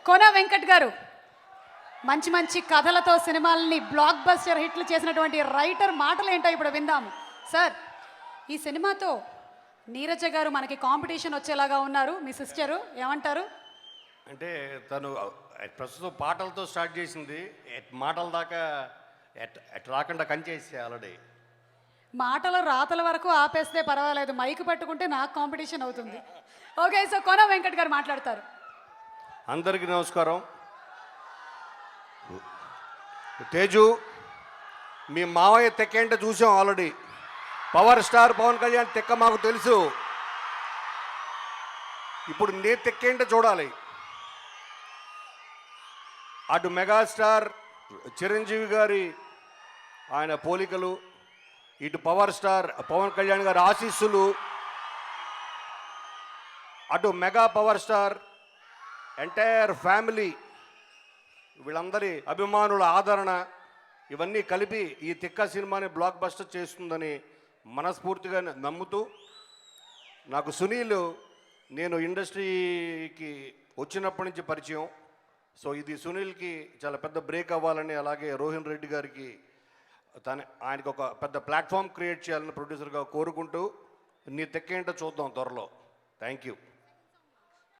కోన వెంకట్ గారు మంచి మంచి కథలతో సినిమాలని బ్లాక్ బస్టర్ హిట్లు చేసినటువంటి రైటర్ మాటలు ఏంటో ఇప్పుడు విందాం. సార్, ఈ సినిమాతో నీరజ గారు మనకి కాంపిటీషన్ వచ్చేలాగా ఉన్నారు. మీ సిస్టరు ఏమంటారు? అంటే తను ప్రస్తుతం పాటలతో స్టార్ట్ చేసింది, మాటల దాకా రాకుండా కంచేసి ఆల్రెడీ. మాటల రాతల వరకు ఆపేస్తే పర్వాలేదు, మైక్ పట్టుకుంటే నాకు కాంపిటీషన్ అవుతుంది. ఓకే, సో కోన వెంకట్ గారు మాట్లాడతారు. అందరికీ నమస్కారం. తేజు, మీ మావయ్య తెక్కేంటే చూసాం already. Power star Pawan Kalyan తెక్క మాకు తెలుసు. ఇప్పుడు నేను తెక్కేంటే చూడాలి. అటు మెగాస్టార్ చిరంజీవి గారి ఆయన పోలికలు, ఇటు పవర్ స్టార్ పవన్ కళ్యాణ్ గారి ఆశీస్సులు, అటు mega power star entire family వీళ్ళందరి అభిమానుల ఆదరణ, ఇవన్నీ కలిపి ఈ తిక్క సినిమాని బ్లాక్ బస్టర్ చేస్తుందని మనస్ఫూర్తిగా నమ్ముతూ, నాకు సునీల్ నేను ఇండస్ట్రీకి వచ్చినప్పటి నుంచి పరిచయం. సో ఇది సునీల్కి చాలా పెద్ద బ్రేక్ అవ్వాలని, అలాగే రోహిన్ రెడ్డి గారికి ఆయనకు ఒక పెద్ద ప్లాట్ఫామ్ క్రియేట్ చేయాలని ప్రొడ్యూసర్గా కోరుకుంటూ, నీ తెక్కేంటో చూద్దాం త్వరలో. Thank you.